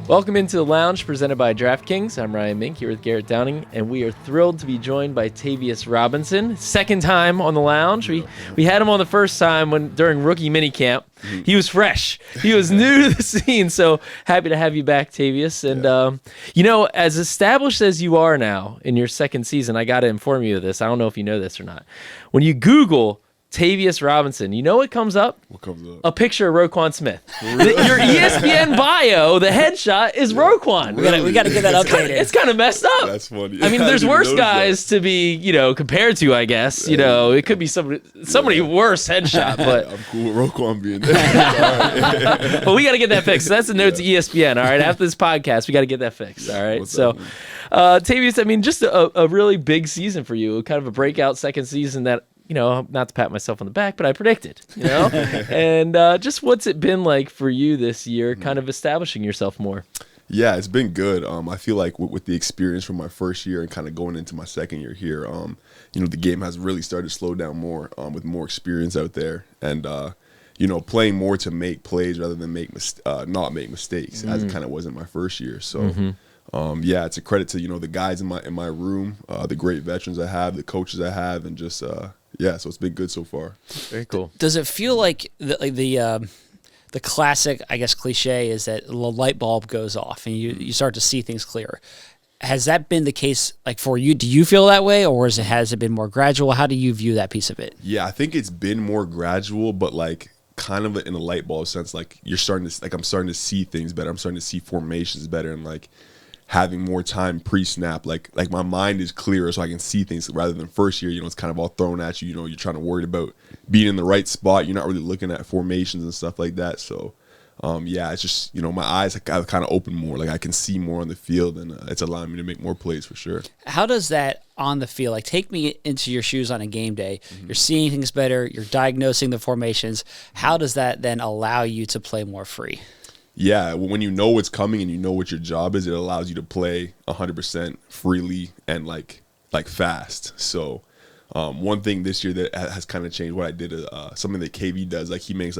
Welcome into the lounge presented by DraftKings. I'm Ryan Mink here with Garrett Downing, and we are thrilled to be joined by Tavius Robinson. Second time on the lounge. We had him on the first time during rookie minicamp. He was fresh. He was new to the scene, so happy to have you back, Tavius. And, as established as you are now in your second season, I got to inform you of this. I don't know if you know this or not. When you Google Tavius Robinson, you know what comes up? What comes up? A picture of Roquan Smith. Your ESPN bio, the headshot is Roquan. We got to get that updated. It's kind of messed up. That's funny. I mean, there's worse guys to be, compared to, I guess. It could be somebody worse headshot, but I'm cool with Roquan being there. but we got to get that fixed. So that's a note to ESPN. All right, after this podcast, we got to get that fixed. All right, Tavius, I mean, just a really big season for you, kind of a breakout second season that. Not to pat myself on the back, but I predicted, and just what's it been like for you this year, kind of establishing yourself more? Yeah, it's been good. I feel like with the experience from my first year and kind of going into my second year here, the game has really started to slow down more with more experience out there and, playing more to make plays rather than not make mistakes as it kind of was in my first year. So, it's a credit to, the guys in my room, the great veterans I have, the coaches I have, and just so it's been good so far. Very cool. Does it feel like the classic, I guess, cliche is that the light bulb goes off and you start to see things clearer? Has that been the case like for you? Do you feel that way, or has it been more gradual? How do you view that piece of it? Yeah, I think it's been more gradual, but like kind of in a light bulb sense, like I'm starting to see things better. I'm starting to see formations better, and like having more time pre-snap, like my mind is clearer so I can see things rather than first year, it's kind of all thrown at you, you're trying to worry about being in the right spot. You're not really looking at formations and stuff like that. So, it's just, my eyes have kind of opened more, like I can see more on the field, and it's allowing me to make more plays for sure. How does that on the field, like take me into your shoes on a game day, you're seeing things better, you're diagnosing the formations. How does that then allow you to play more free? Yeah, when you know what's coming and you know what your job is, it allows you to play 100% freely and like fast. So one thing this year that has kind of changed what I did, something that KV does, like he makes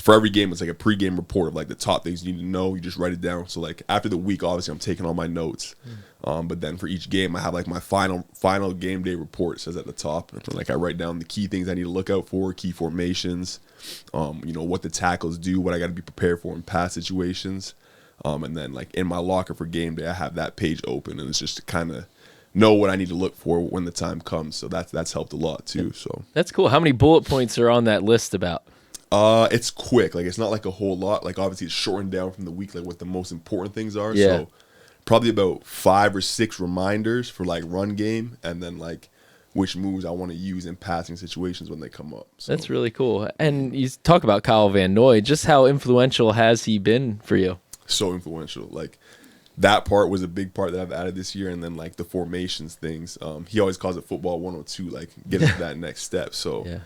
for every game, it's like a pregame report of like the top things you need to know. You just write it down. So like after the week, obviously I'm taking all my notes. But then for each game, I have like my final game day report, says at the top. And like I write down the key things I need to look out for, key formations, what the tackles do, what I got to be prepared for in pass situations. And then like in my locker for game day, I have that page open, and it's just to kind of know what I need to look for when the time comes. So that's helped a lot too. So that's cool. How many bullet points are on that list about? It's quick. Like it's not like a whole lot. Like obviously it's shortened down from the week, like what the most important things are. Yeah. So probably about 5 or 6 reminders for like run game, and then like which moves I want to use in passing situations when they come up. So. That's really cool. And you talk about Kyle Van Noy. Just how influential has he been for you? So influential. Like that part was a big part that I've added this year, and then like the formations things. He always calls it football 102, like getting to that next step. So. Yeah.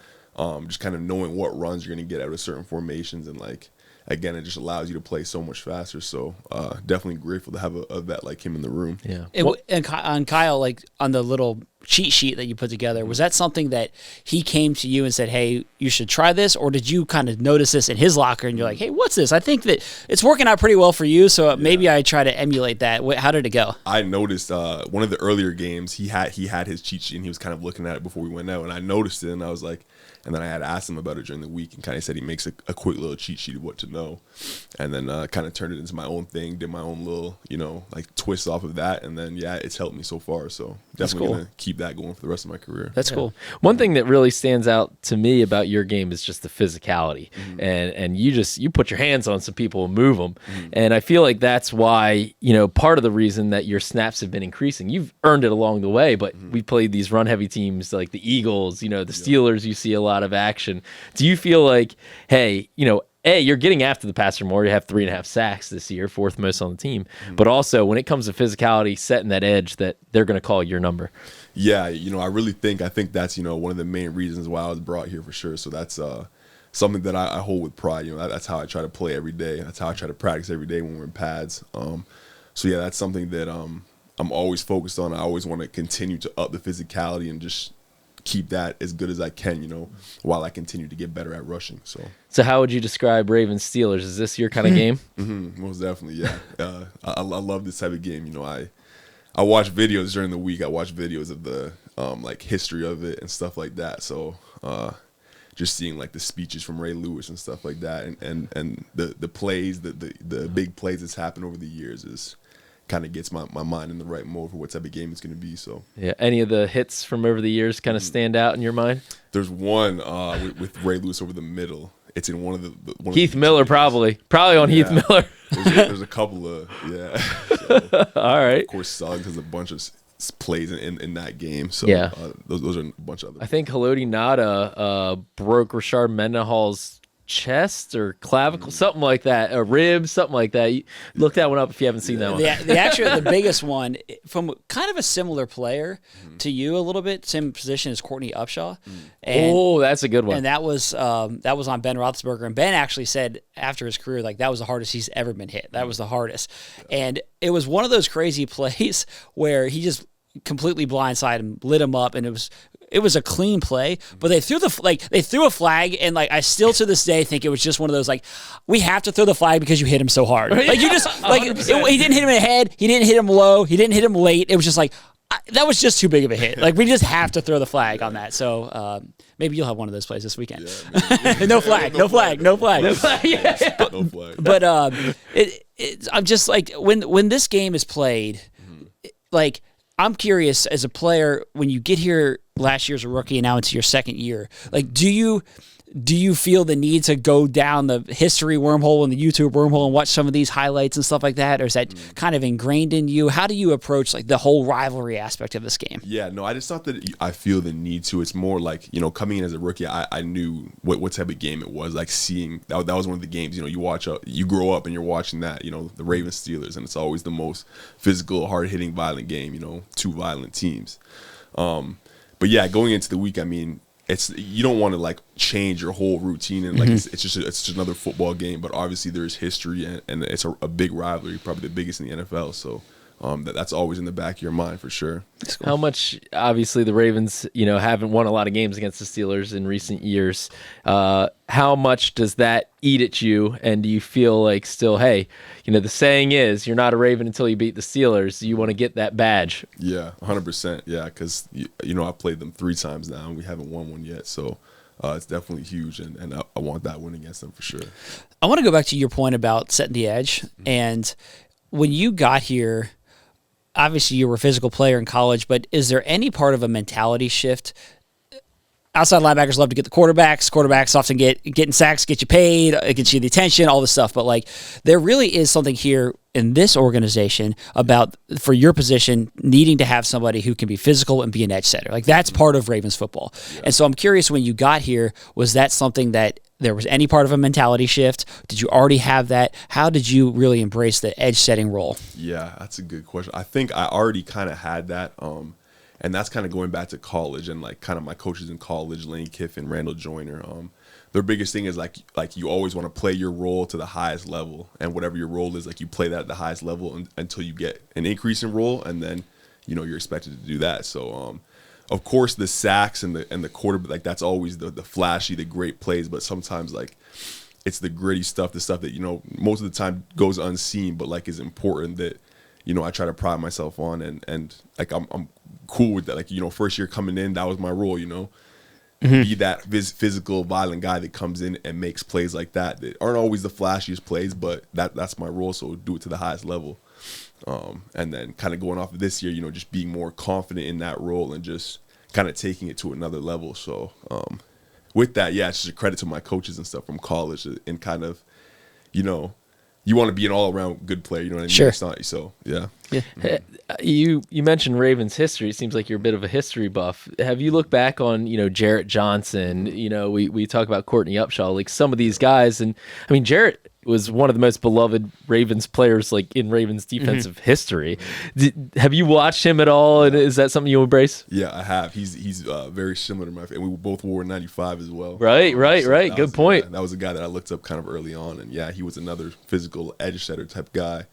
Just kind of knowing what runs you're going to get out of certain formations, and like again, it just allows you to play so much faster. So definitely grateful to have a vet like him in the room. Yeah. And on Kyle, like on the little cheat sheet that you put together, was that something that he came to you and said, hey, you should try this? Or did you kind of notice this in his locker and you're like, hey, what's this? I think that it's working out pretty well for you, so maybe I try to emulate that. How did it go? I noticed one of the earlier games, he had his cheat sheet and he was kind of looking at it before we went out, and I noticed it, and I was like, and then I had asked him about it during the week, and kind of said he makes a quick little cheat sheet of what to know, and then kind of turned it into my own thing, did my own little, like twist off of that, and then it's helped me so far. So definitely gonna keep that going for the rest of my career. That's cool. One thing that really stands out to me about your game is just the physicality, and you put your hands on some people and move them, and I feel like that's why part of the reason that your snaps have been increasing. You've earned it along the way, but we played these run heavy teams like the Eagles, the Steelers. You see a lot of action. Do you feel like, hey, you're getting after the passer more. You have 3.5 sacks this year, 4th most on the team. But also, when it comes to physicality, setting that edge, that they're going to call your number. Yeah, I think that's one of the main reasons why I was brought here for sure. So that's something that I hold with pride. That's how I try to play every day. That's how I try to practice every day when we're in pads. That's something that I'm always focused on. I always want to continue to up the physicality and just keep that as good as I can, while I continue to get better at rushing. So how would you describe Ravens Steelers? Is this your kind of game? Most definitely, yeah. I love this type of game. I watch videos during the week. I watch videos of the like history of it and stuff like that. So just seeing like the speeches from Ray Lewis and stuff like that, and the plays, the big plays that's happened over the years is kind of gets my mind in the right mode for what type of game it's going to be. So yeah, any of the hits from over the years kind of stand out in your mind? There's one with Ray Lewis over the middle. It's in one of the Heath Miller, probably on Heath Miller. there's a couple of So, all right. of course, Suggs has a bunch of plays in that game. So yeah, those are a bunch of other. I think Haloti Ngata broke Rashard Mendenhall's chest or clavicle, something like that, a rib, something like that. You look that one up if you haven't seen that one. The biggest one from kind of a similar player to you, a little bit same position as Courtney Upshaw. And, that's a good one. And that was on Ben Roethlisberger. And Ben actually said after his career, like that was the hardest he's ever been hit. That was the hardest. And it was one of those crazy plays where he just completely blindsided him, lit him up, and it was a clean play, but they threw a flag, and like I still to this day think it was just one of those like we have to throw the flag because you hit him so hard. Like you just like he didn't hit him in the head, he didn't hit him low, he didn't hit him late. It was just like that was just too big of a hit. Like we just have to throw the flag on that. So maybe you'll have one of those plays this weekend. Yeah, no flag. But I'm just like when this game is played, like. I'm curious, as a player, when you get here last year as a rookie and now into your second year, like, do you feel the need to go down the history wormhole and the YouTube wormhole and watch some of these highlights and stuff like that? Or is that kind of ingrained in you? How do you approach like the whole rivalry aspect of this game? Yeah, no, I just thought that I feel the need to. It's more like, coming in as a rookie, I knew what type of game it was. Like seeing, that was one of the games, you watch, you grow up and you're watching that, the Ravens Steelers, and it's always the most physical, hard-hitting, violent game, two violent teams. But yeah, going into the week, I mean, you don't want to like change your whole routine and like it's just another football game, but obviously there's history and it's a big rivalry, probably the biggest in the NFL. So that's always in the back of your mind for sure. Cool. How much, obviously, the Ravens, haven't won a lot of games against the Steelers in recent years. How much does that eat at you? And do you feel like still, hey, the saying is, you're not a Raven until you beat the Steelers. You want to get that badge. Yeah, 100%. Yeah, because, I played them 3 times now, and we haven't won one yet. So it's definitely huge, and I want that win against them for sure. I want to go back to your point about setting the edge. And when you got here, obviously you were a physical player in college, but is there any part of a mentality shift? Outside linebackers love to get the quarterbacks. Quarterbacks often getting sacks, get you paid, it gets you the attention, all this stuff. But like, there really is something here in this organization about, for your position, needing to have somebody who can be physical and be an edge setter. Like that's part of Ravens football. Yeah. And so I'm curious, when you got here, was that something that there was any part of a mentality shift? Did you already have that? How did you really embrace the edge setting role? Yeah, that's a good question. I think I already kind of had that. And that's kind of going back to college and like kind of my coaches in college, Lane Kiffin, Randall Joyner. Their biggest thing is like you always want to play your role to the highest level, and whatever your role is, like you play that at the highest level until you get an increase in role, and then you're expected to do that. So of course the sacks and the quarterback, like that's always the flashy, the great plays, but sometimes like it's the gritty stuff, the stuff that most of the time goes unseen, but like is important that I try to pride myself on, and like I'm cool with that. Like first year coming in, that was my role. Be that physical, violent guy that comes in and makes plays like that aren't always the flashiest plays, but that's my role. So do it to the highest level, and then kind of going off of this year, just being more confident in that role and just kind of taking it to another level. So with that, yeah, it's just a credit to my coaches and stuff from college, and kind of you want to be an all-around good player, you know what I mean? Sure. It's not, so, yeah. You mentioned Ravens history. It seems like you're a bit of a history buff. Have you looked back on, Jarrett Johnson? We talk about Courtney Upshaw, like some of these guys. And, I mean, Jarrett was one of the most beloved Ravens players, like, in Ravens defensive history. Have you watched him at all, and is that something you embrace? Yeah, I have. He's very similar to my family. We both wore 95 as well. Right. Good point. That was a guy that I looked up kind of early on, and yeah, he was another physical edge setter type guy.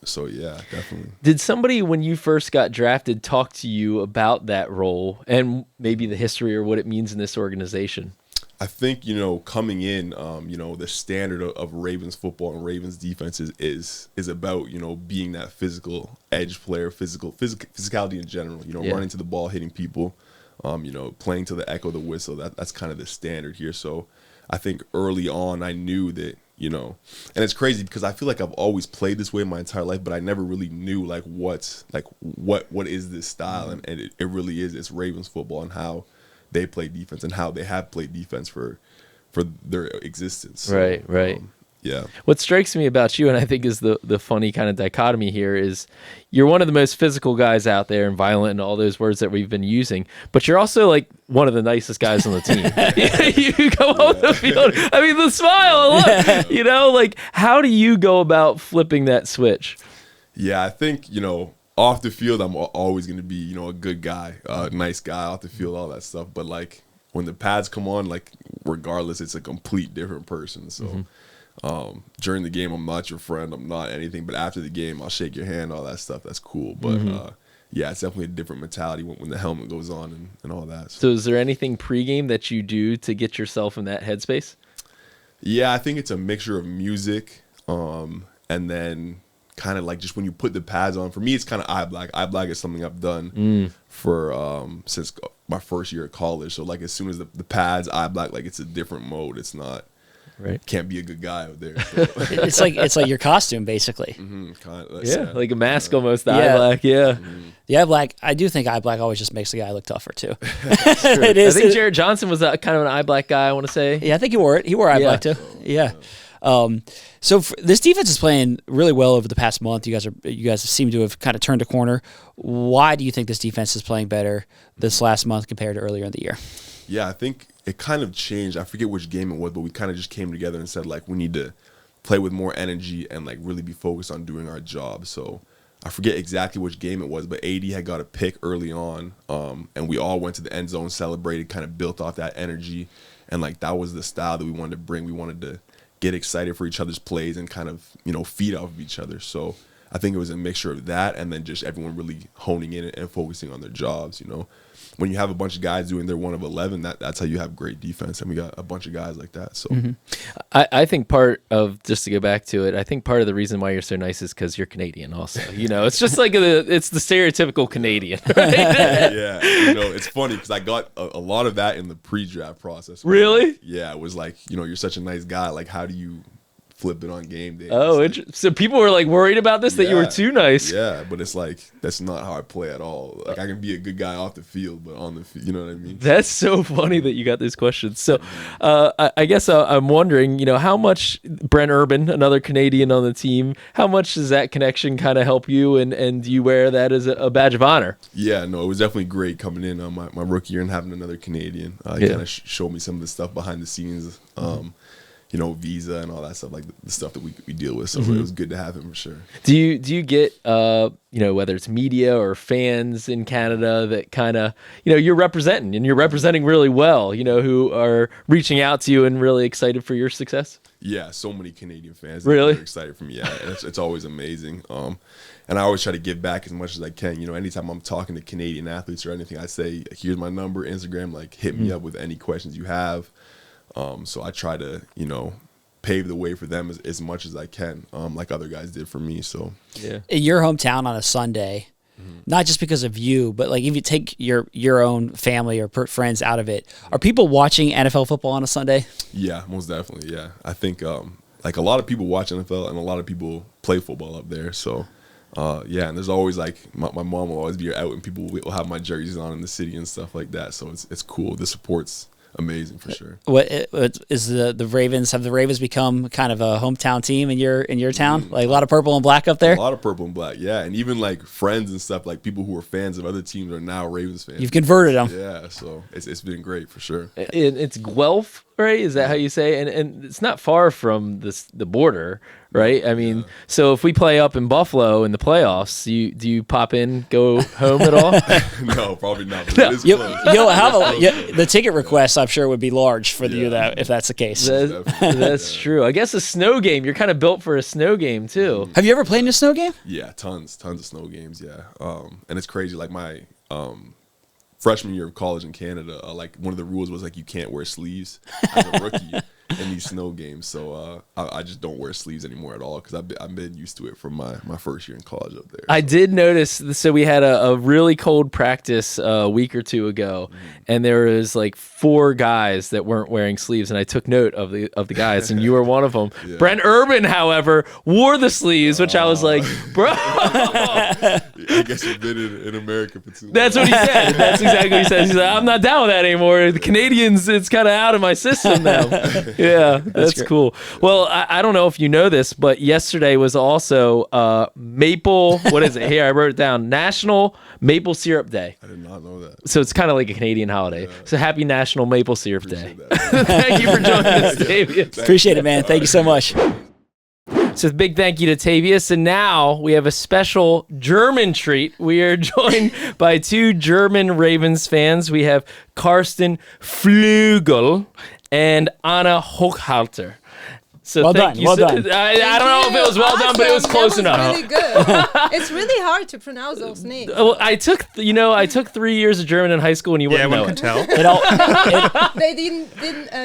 So yeah, definitely. Did somebody, when you first got drafted, talk to you about that role and maybe the history or what it means in this organization? I think, coming in, the standard of Ravens football and Ravens defense is about, being that physical edge player, physicality in general, running to the ball, hitting people, playing to the echo of the whistle. That's kind of the standard here. So I think early on I knew that, and it's crazy because I feel like I've always played this way my entire life, but I never really knew what is this style. And it really is. It's Ravens football and how they play defense and how they have played defense for their existence. So, Right. Yeah. What strikes me about you, and I think is the funny kind of dichotomy here, is you're one of the most physical guys out there and violent and all those words that we've been using, but you're also like one of the nicest guys on the team. You go on the field. I mean, the smile, look, like how do you go about flipping that switch? Yeah, I think, off the field, I'm always going to be, a good guy, nice guy off the field, all that stuff. But like when the pads come on, like regardless, it's a complete different person. So during the game, I'm not your friend. I'm not anything. But after the game, I'll shake your hand, all that stuff. That's cool. But yeah, it's definitely a different mentality when the helmet goes on and all that. So is there anything pregame that you do to get yourself in that headspace? Yeah, I think it's a mixture of music and then kind of like just when you put the pads on. For me, it's kind of eye black. Eye black is something I've done for since my first year at college. So like as soon as the pads, eye black, like it's a different mode. It's not can't be a good guy out there. So. it's like your costume basically. Like a mask almost. The eye black, The eye black. I do think eye black always just makes the guy look tougher too. It is. I think Jared Johnson was kind of an eye black guy. I want to say. Yeah, I think he wore it. He wore eye black too. Yeah. So this defense is playing really well over the past month. You guys seem to have kind of turned a corner. Why do you think this defense is playing better this last month compared to earlier in the year? Yeah, I think it kind of changed. I forget which game it was, but we kind of just came together and said like we need to play with more energy and like really be focused on doing our job. So I forget exactly which game it was, but AD had got a pick early on, and we all went to the end zone, celebrated, kind of built off that energy, and like that was the style that we wanted to bring. We wanted to get excited for each other's plays and kind of, feed off of each other. So I think it was a mixture of that and then just everyone really honing in and focusing on their jobs, When you have a bunch of guys doing their 1 of 11, that's how you have great defense. And we got a bunch of guys like that. So I think part of, just to go back to it, I think part of the reason why you're so nice is because you're Canadian also. It's just like it's the stereotypical Canadian, right? Yeah. It's funny because I got a lot of that in the pre-draft process. Really? Yeah. It was like, you're such a nice guy. Like, how do you flip it on game day? Oh, so people were like worried about this, that you were too nice. Yeah, but it's like that's not how I play at all. Like I can be a good guy off the field, but on the field, you know what I mean? That's so funny that you got these questions. So I guess I'm wondering, how much Brent Urban, another Canadian on the team, how much does that connection kind of help you, and do you wear that as a badge of honor? Yeah, no, it was definitely great coming in on my rookie year and having another Canadian. He kind of showed me some of the stuff behind the scenes. Visa and all that stuff, like the stuff that we deal with. So it was good to have him for sure. Do you get, whether it's media or fans in Canada that kind of, you're representing really well, who are reaching out to you and really excited for your success? Yeah, so many Canadian fans. Really? That are excited for me. Yeah, it's always amazing. And I always try to give back as much as I can. Anytime I'm talking to Canadian athletes or anything, I say, here's my number, Instagram, like hit me up with any questions you have. So I try to, pave the way for them as much as I can, like other guys did for me. So yeah, in your hometown on a Sunday, not just because of you, but like if you take your own family or friends out of it, are people watching NFL football on a Sunday? Yeah, most definitely. Yeah, I think like a lot of people watch NFL and a lot of people play football up there. So yeah, and there's always like my mom will always be out and people will have my jerseys on in the city and stuff like that. So it's cool. The support's amazing for sure. What is the Ravens? Have the Ravens become kind of a hometown team in your town? Like a lot of purple and black up there. A lot of purple and black, yeah. And even like friends and stuff, like people who were fans of other teams are now Ravens fans. You've converted them. Yeah, so it's been great for sure. It's Guelph right? Is that how you say? And it's not far from the border, right? I mean, so if we play up in Buffalo in the playoffs, do you pop in, go home at all? No, probably not. But it is close. You'll have the ticket request. I'm sure would be large for you if that's the case. That's true. I guess a snow game. You're kind of built for a snow game too. Have you ever played in a snow game? Yeah, tons of snow games. Yeah, and it's crazy. Like my freshman year of college in Canada, like one of the rules was like you can't wear sleeves as a rookie in these snow games. So I just don't wear sleeves anymore at all because I've been used to it from my first year in college up there. I did notice. So we had a really cold practice a week or two ago, and there was like 4 guys that weren't wearing sleeves, and I took note of the guys, and you were one of them. Yeah. Brent Urban, however, wore the sleeves, which I was like, bro. I guess you've been in America for too long. That's what he said. That's exactly what he said. He's like, I'm not down with that anymore. The Canadians, it's kind of out of my system now. Yeah, that's cool. Well, I don't know if you know this, but yesterday was also Maple, what is it? Here, I wrote it down. National Maple Syrup Day. I did not know that. So it's kind of like a Canadian holiday. Yeah. So happy National Maple Syrup Day. That. Thank you for joining us, Tavius. Appreciate it, man. Thank you so much. So big thank you to Tavius. And now we have a special German treat. We are joined by 2 German Ravens fans. We have Karsten Floegel and Anna Hochhalter. So well thank done. you. Well done. I don't know if it was well done, but it was close enough. Really good. It's really hard to pronounce those names. Well, I took 3 years of German in high school, and you wouldn't know one it. can tell.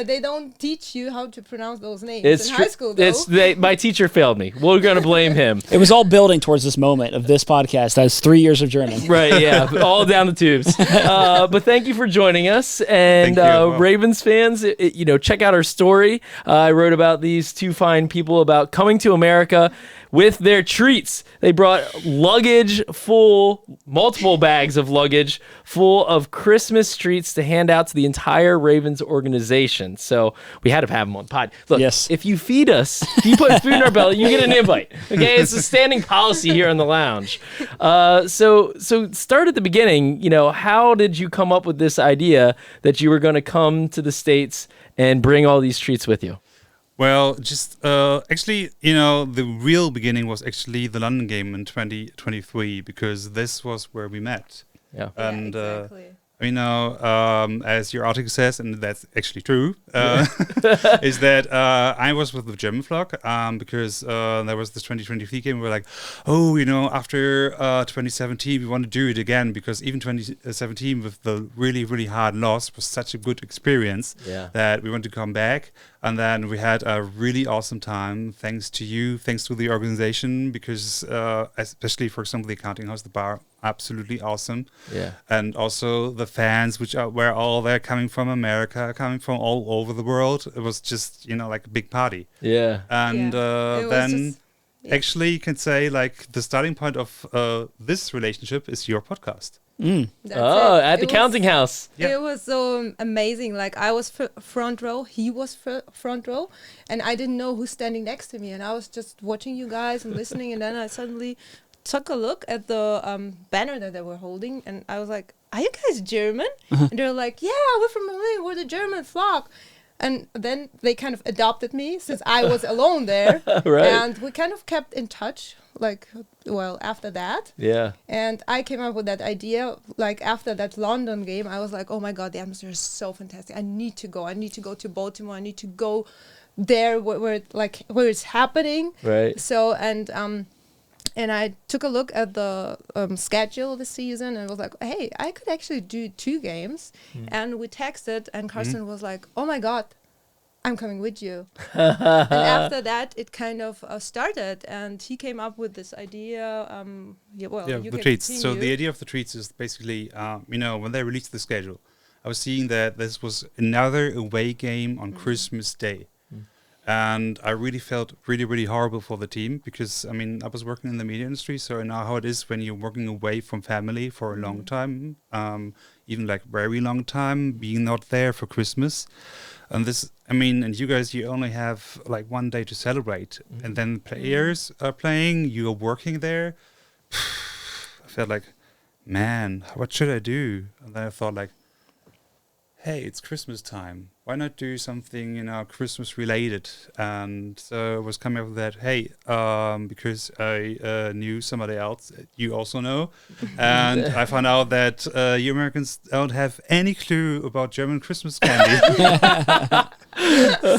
They don't teach you how to pronounce those names in high school, though. My teacher failed me. We're going to blame him. It was all building towards this moment of this podcast. That's 3 years of German. Right, yeah. All down the tubes. But thank you for joining us. And Thank you as well. Ravens fans, check out our story. I wrote about these 2 fine people about coming to America with their treats. They brought multiple bags of luggage full of Christmas treats to hand out to the entire Ravens organization. So we had to have them on pod. Look, yes. If you feed us, if you put food in our belly, you get an invite. Okay, it's a standing policy here in the lounge. So start at the beginning. How did you come up with this idea that you were going to come to the States and bring all these treats with you? Well, just actually, the real beginning was actually the London game in 2023 because this was where we met. Yeah. And exactly. as your article says, and that's actually true, is that I was with the German flock because there was this 2023 game. We were like, after 2017, we want to do it again because even 2017 with the really, really hard loss was such a good experience that we want to come back. And then we had a really awesome time, thanks to you, thanks to the organization, because especially, for example, the accounting house, the bar, absolutely awesome. Yeah. And also the fans, were all there, coming from America, coming from all over the world. It was just, like a big party. Yeah. And then actually you can say like the starting point of this relationship is your podcast. At the counting house. Yeah. It was so amazing. Like I was front row, he was front row, and I didn't know who's standing next to me. And I was just watching you guys and listening, and then I suddenly took a look at the banner that they were holding, and I was like, "Are you guys German?" And they're like, "Yeah, we're from Berlin. We're the German flock." And then they kind of adopted me since I was alone there. Right. And we kind of kept in touch, after that. Yeah. And I came up with that idea, after that London game, I was like, oh my God, the atmosphere is so fantastic. I need to go. I need to go to Baltimore. I need to go there where it's happening. Right. So, and I took a look at the schedule of the season and was like, hey, I could actually do 2 games. And we texted, and Karsten was like, oh my God, I'm coming with you. And after that, it kind of started, and he came up with this idea. The treats. So the idea of the treats is basically, when they released the schedule, I was seeing that this was another away game on Christmas Day. And I really felt really, really horrible for the team because, I was working in the media industry, so I know how it is when you're working away from family for a long time, even very long time, being not there for Christmas. And this, and you guys, you only have 1 day to celebrate. And then players are playing, you're working there. I felt like, man, what should I do? And then I thought hey, it's Christmas time. why not do something, Christmas related? And so I was coming up with that, hey, because I knew somebody else you also know, and I found out that you Americans don't have any clue about German Christmas candy.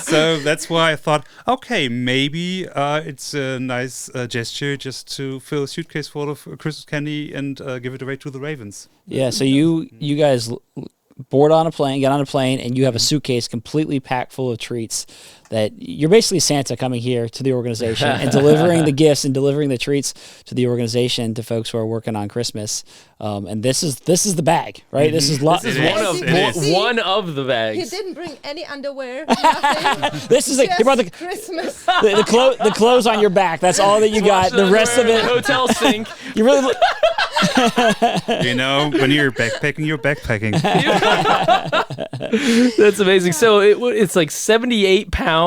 So that's why I thought, okay, maybe it's a nice gesture just to fill a suitcase full of Christmas candy and give it away to the Ravens. Yeah, so you guys get on a plane, and you have a suitcase completely packed full of treats that you're basically Santa coming here to the organization and delivering the gifts and delivering the treats to the organization, to folks who are working on Christmas. And this is the bag, right? This is one of the bags. He didn't bring any underwear. Nothing. This is he brought Christmas. the clothes on your back. That's all that you got. The rest of it, hotel sink. You really. When you're backpacking, you're backpacking. That's amazing. So it's like 78 pounds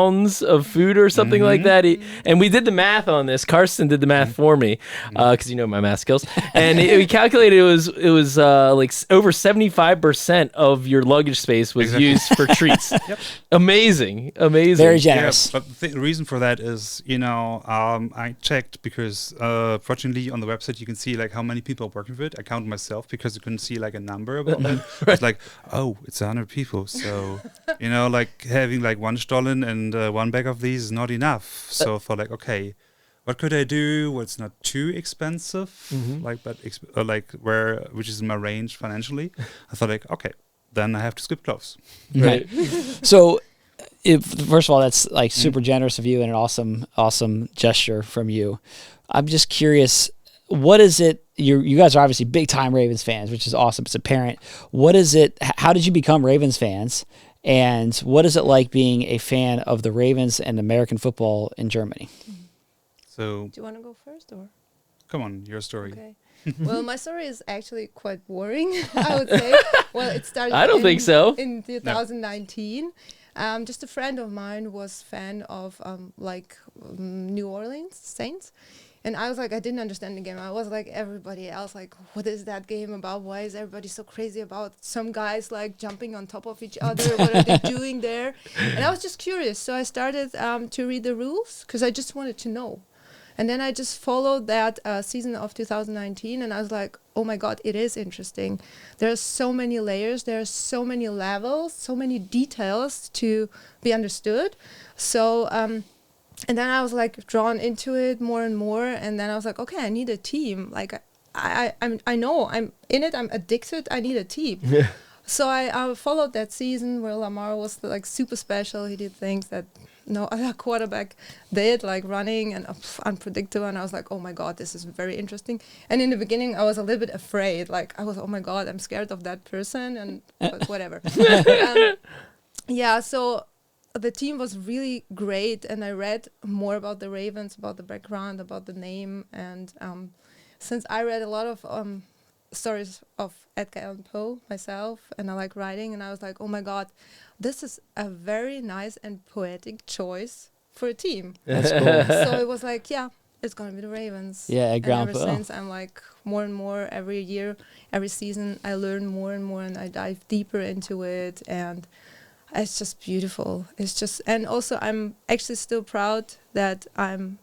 of food or something like that. And we did the math on this. Karsten did the math for me because my math skills. And we calculated it was like over 75% of your luggage space was used for treats. Yep. Amazing. Very generous. Yeah, but the reason for that is, I checked because fortunately on the website you can see like how many people are working for it. I counted myself because you couldn't see like a number about it. It's like, oh, it's 100 people. So, like having like one Stollen and one bag of these is not enough. So I thought like, okay, what could I do? What's not too expensive, which is in my range financially. I thought like, okay, then I have to skip clothes. Right. So, first of all, that's like super generous of you and an awesome gesture from you. I'm just curious, what is it? You guys are obviously big time Ravens fans, which is awesome. It's apparent. What is it? How did you become Ravens fans? And what is it like being a fan of the Ravens and American football in Germany? So, do you want to go first, or? Come on, your story. Okay. Well, my story is actually quite boring, I would say. Well, it started. I don't think so. In 2019, just a friend of mine was fan of New Orleans Saints. And I was like, I didn't understand the game. I was like everybody else, like, what is that game about? Why is everybody so crazy about some guys like jumping on top of each other? What are they doing there? And I was just curious. So I started to read the rules because I just wanted to know. And then I just followed that season of 2019, and I was like, oh my God, it is interesting. There are so many layers, there are so many levels, so many details to be understood. So, and then I was like drawn into it more and more, and then I was like, okay, I need a team. Like I know I'm in it, I'm addicted, I need a team. Yeah. So I followed that season where Lamar was like super special. He did things that no other quarterback did, like running and unpredictable. And I was like, oh my God, this is very interesting. And in the beginning, I was a little bit afraid. Like I was, oh my God, I'm scared of that person and whatever. Yeah, so the team was really great. And I read more about the Ravens, about the background, about the name. And since I read a lot of stories of Edgar Allan Poe myself, and I like writing, and I was like, oh my God, this is a very nice and poetic choice for a team. That's cool. So it was like, yeah, it's gonna be the Ravens. Yeah, Edgar Allan Poe. Ever since, I'm like more and more every year, every season, I learn more and more, and I dive deeper into it, and it's just beautiful. It's just, and also I'm actually still proud that I'm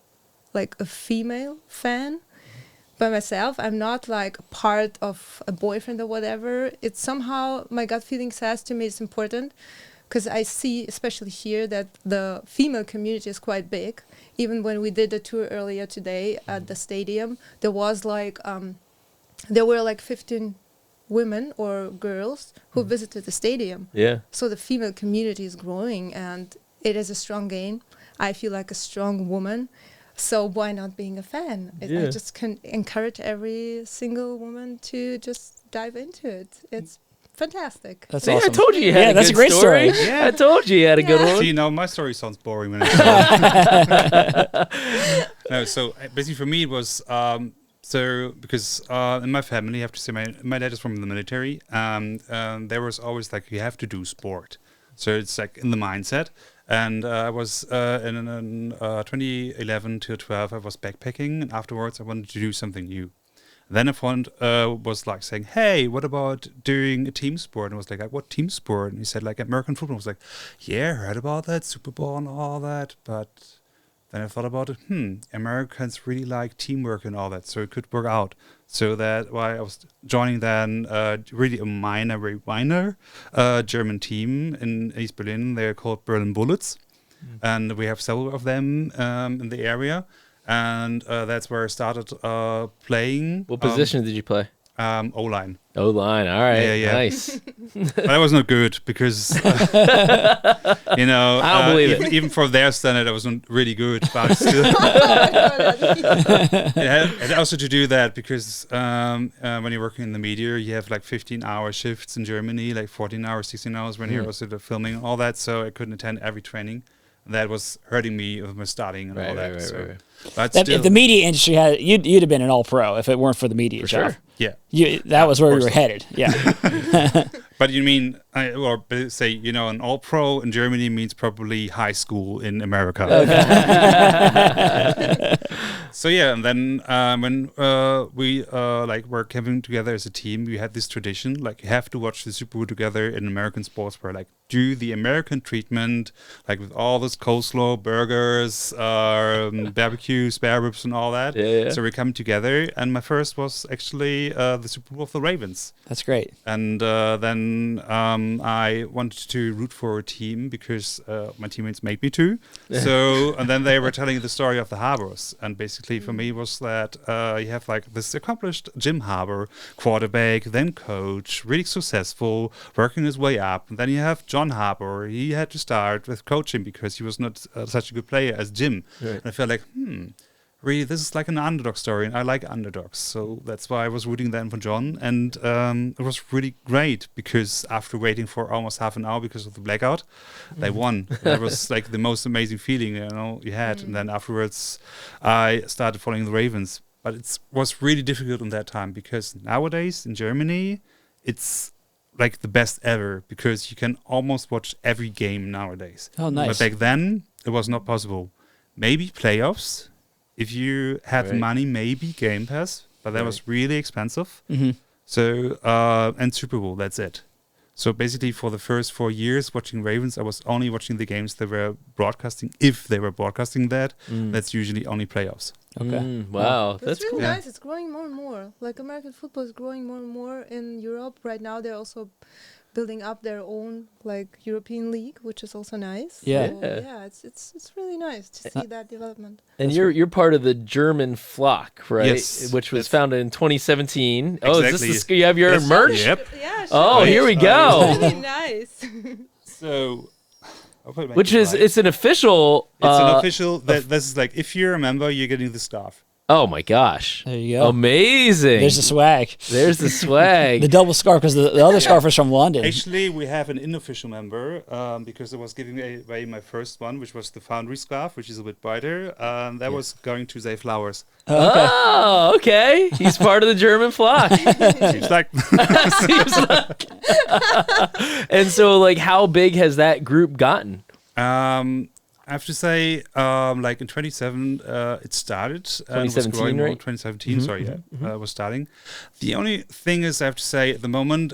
like a female fan. By myself, I'm not like part of a boyfriend or whatever. It's somehow my gut feeling says to me it's important, because I see, especially here, that the female community is quite big. Even when we did the tour earlier today at the stadium, there was like there were like 15 women or girls who visited the stadium. Yeah. So the female community is growing, and it is a strong game. I feel like a strong woman. So why not being a fan? I just can encourage every single woman to just dive into it. It's fantastic. That's awesome. awesome. I told you had a that's good a great story. Yeah. I told you had a good one. See, now my story sounds boring when I No, so basically for me it was because in my family, I have to say my dad is from the military. There was always like, you have to do sport. So it's like in the mindset. And I was in 2011 to 12, I was backpacking, and afterwards I wanted to do something new. Then a friend was like saying, "Hey, what about doing a team sport?" And I was like, "What team sport?" And he said, "Like American football." I was like, "Yeah, I heard about that, Super Bowl and all that." But then I thought about it. Americans really like teamwork and all that, so it could work out. So that's why I was joining then really a very minor German team in East Berlin. They're called Berlin Bullets, and we have several of them in the area. And that's where I started playing. What position did you play? O-line. O-line, all right, Yeah. nice. But I was not good because, I don't believe it. Even for their standard, I wasn't really good. But still, it had also to do that because when you're working in the media, you have like 15-hour shifts in Germany, like 14 hours, 16 hours when you're also filming and all that. So I couldn't attend every training. That was hurting me with my starting and all that. Right. But If the media industry had, you'd have been an all-pro if it weren't for the media job. sure. Yeah. That was where you were headed. Yeah. But you mean, say, an all-pro in Germany means probably high school in America. So yeah, and then when we were coming together as a team, we had this tradition, like you have to watch the Super Bowl together in American sports, where like do the American treatment, like with all this coleslaw, burgers, barbecue, spare ribs, and all that. Yeah. So we come together, and my first was actually the Super Bowl of the Ravens. That's great. And then I wanted to root for a team because my teammates made me to. So, and then they were telling the story of the Harbors. And basically for me was that you have like this accomplished Jim Harbour, quarterback, then coach, really successful, working his way up. And then you have John Harbour. He had to start with coaching because he was not such a good player as Jim. Right. And I felt like, really, this is like an underdog story, and I like underdogs. So that's why I was rooting then for John. And it was really great because after waiting for almost half an hour because of the blackout, they won. That was like the most amazing feeling, you had. And then afterwards, I started following the Ravens. But it was really difficult in that time because nowadays in Germany, it's like the best ever because you can almost watch every game nowadays. Oh, nice. But back then, it was not possible. Maybe playoffs. If you had money, maybe Game Pass, but that was really expensive. So, and Super Bowl, that's it. So basically for the first 4 years watching Ravens, I was only watching the games they were broadcasting. If they were broadcasting that, that's usually only playoffs. Okay. Wow, that's really cool. nice. It's growing more and more. Like American football is growing more and more in Europe. Right now they're also building up their own like European league, which is also nice. Yeah. So, it's really nice to see that development. And you're part of the German flock, right? Yes. Which was founded in 2017. Exactly. Oh, is this you have your merch? Yep. Yeah, sure. Oh, here we go. It's really nice. So, Which is it's an official. It's an official. This is like if you're a member, you're getting the scarf. Oh my gosh! There you go. Amazing. There's the swag. There's the swag. The double scarf because the other scarf is from London. Actually, we have an unofficial member because I was giving away my first one, which was the Foundry scarf, which is a bit brighter. That was going to Zay Flowers. Oh, okay. He's part of the German flock. Seems like. Seems like. And so, like, how big has that group gotten? I have to say, like in 2017, it started. 2017, right? 2017, sorry, was starting. The only thing is, I have to say, at the moment,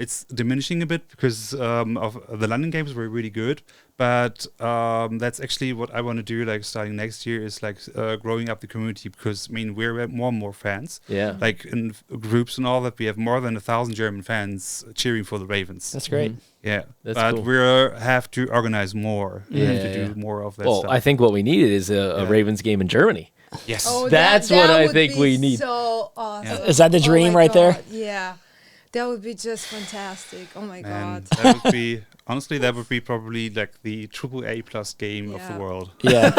it's diminishing a bit because of the London games were really good. But that's actually what I want to do, like starting next year, is like growing up the community because, I mean, we're more and more fans. Yeah. Like in groups and all that, we have more than 1,000 German fans cheering for the Ravens. That's great. Yeah, that's but cool. we have to organize more. We have to do more of that well, stuff. I think what we needed is a Ravens game in Germany. Yes. Oh, That's what I think we need. So awesome. Is that the dream right there? Yeah. That would be just fantastic. Oh my Man, God. that would be honestly, that would be probably like the AAA plus game of the world. Yeah,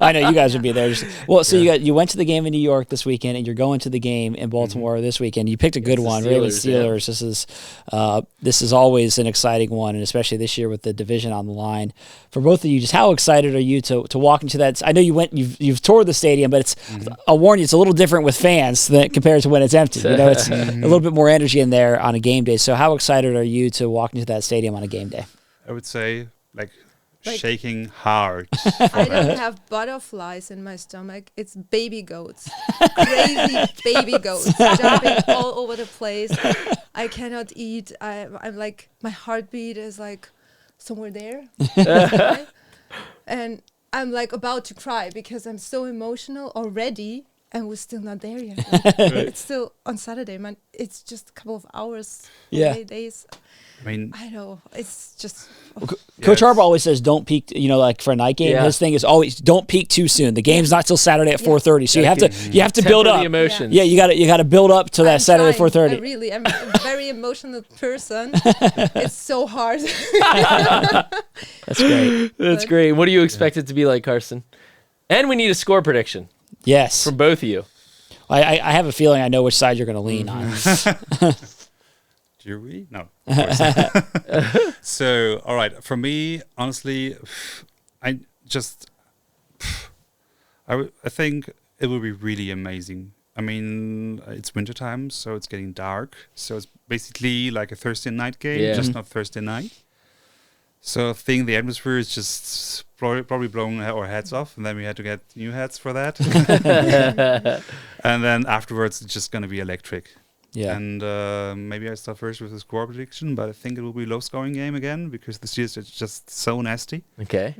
I know you guys would be there. So you went to the game in New York this weekend, and you're going to the game in Baltimore this weekend. You picked a good one, Ravens Steelers. This is always an exciting one, and especially this year with the division on the line. For both of you, just how excited are you to walk into that? I know you've toured the stadium, but it's I'll warn you, it's a little different with fans compared to when it's empty. It's a little bit more energy in there on a game day. So how excited are you to walk into that stadium on a game day? I would say like shaking hard. I don't have butterflies in my stomach. It's baby goats. Crazy baby goats jumping all over the place. I cannot eat. I'm like, my heartbeat is like somewhere there. Right? And I'm like about to cry because I'm so emotional already and we're still not there yet. It's still on Saturday, man. It's just a couple of hours, days. I mean, I know, it's just... Coach Harbaugh always says don't peak, like for a night game, his thing is always don't peak too soon. The game's not till Saturday at 4:30, so you have to build up. The emotions. Yeah, you got to build up to that Saturday 4:30. I really am a very emotional person. It's so hard. That's great. That's great. What do you expect it to be like, Karsten? And we need a score prediction. Yes. From both of you. I have a feeling I know which side you're going to lean on. Do we? No. So, all right. For me, honestly, I think it will be really amazing. I mean, it's wintertime, so it's getting dark. So it's basically like a Thursday night game, just not Thursday night. So I think the atmosphere is just probably blowing our heads off, and then we had to get new heads for that. And then afterwards, it's just going to be electric. Yeah. And maybe I start first with a score prediction, but I think it will be a low-scoring game again because the Steelers are just so nasty. Okay.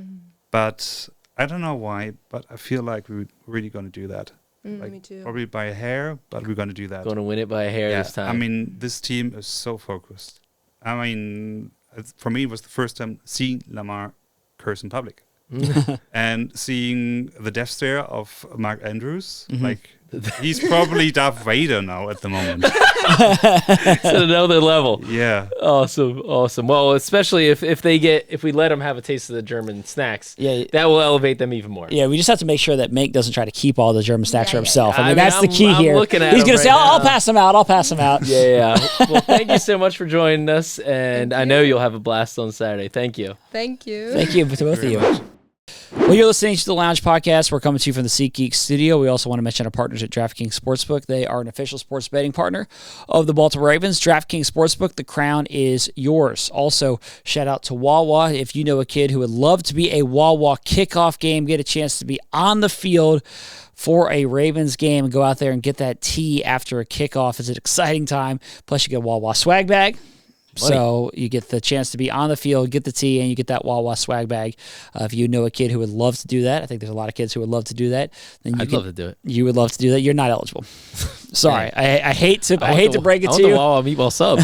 But I don't know why, but I feel like we're really going to do that. Me too. Probably by a hair, but we're going to do that. Going to win it by a hair this time. I mean, this team is so focused. I mean, for me, it was the first time seeing Lamar curse in public. And seeing the death stare of Mark Andrews, like he's probably Darth Vader now at the moment. It's at another level. Yeah. Awesome. Well, especially if we let them have a taste of the German snacks, that will elevate them even more. Yeah, we just have to make sure that Mink doesn't try to keep all the German snacks for himself. I mean, that's the key I'm here. Looking at He's going to say, right I'll pass them out. Yeah. Well, thank you so much for joining us, and I know you'll have a blast on Saturday. Thank you. Thank you. Thank you to both of you. Well, you're listening to the Lounge Podcast. We're coming to you from the SeatGeek studio. We also want to mention our partners at DraftKings Sportsbook. They are an official sports betting partner of the Baltimore Ravens. DraftKings Sportsbook, the crown is yours. Also, shout out to Wawa. If you know a kid who would love to be a Wawa kickoff game, get a chance to be on the field for a Ravens game and go out there and get that tee after a kickoff. It's an exciting time. Plus, you get a Wawa swag bag. So you get the chance to be on the field, get the tee, and you get that Wawa swag bag. If you know a kid who would love to do that, I think there's a lot of kids who would love to do that. Then I'd love to do it. You would love to do that. You're not eligible. Sorry, I hate to break it to you. I want the Wawa meatball sub.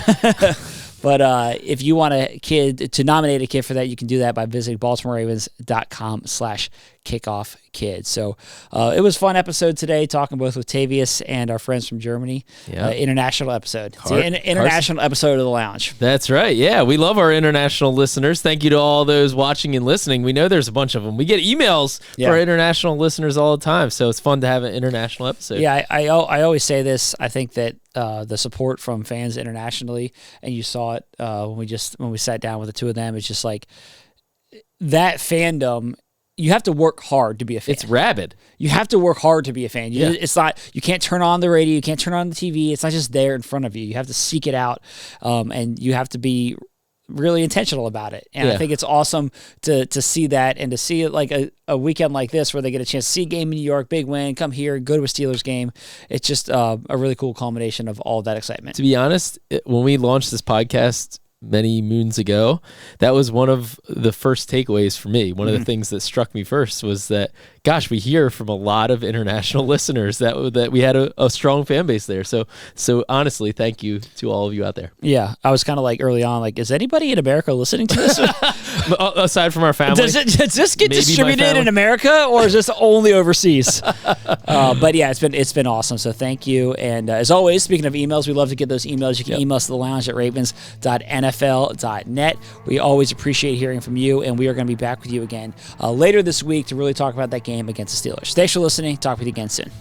But if you want a kid to nominate a kid for that, you can do that by visiting BaltimoreRavens.com/kickoffkids. So it was a fun episode today, talking both with Tavius and our friends from Germany. International episode. It's an international episode of the Lounge. That's right. Yeah, we love our international listeners. Thank you to all those watching and listening. We know there's a bunch of them. We get emails for our international listeners all the time, so it's fun to have an international episode. Yeah, I always say this. I think that the support from fans internationally, and you saw it when we sat down with the two of them, it's just like that fandom. You have to work hard to be a fan. It's rabid. You have to work hard to be a fan. It's not. You can't turn on the radio. You can't turn on the TV. It's not just there in front of you. You have to seek it out, and you have to be really intentional about it. And I think it's awesome to see that, and to see it like a weekend like this where they get a chance to see a game in New York, big win, come here, go to a Steelers game. It's just a really cool culmination of all of that excitement. To be honest, when we launched this podcast many moons ago, that was one of the first takeaways for me. One of the things that struck me first was that, gosh, we hear from a lot of international listeners that we had a strong fan base there. So honestly, thank you to all of you out there. Yeah, I was kind of like early on, like, is anybody in America listening to this? Aside from our family, does this get distributed in America, or is this only overseas? But yeah, it's been awesome. So thank you. And as always, speaking of emails, we love to get those emails. You can email us to the lounge at ravens.nfl.net. We always appreciate hearing from you, and we are going to be back with you again later this week to really talk about that game against the Steelers. Thanks for listening. Talk with you again soon.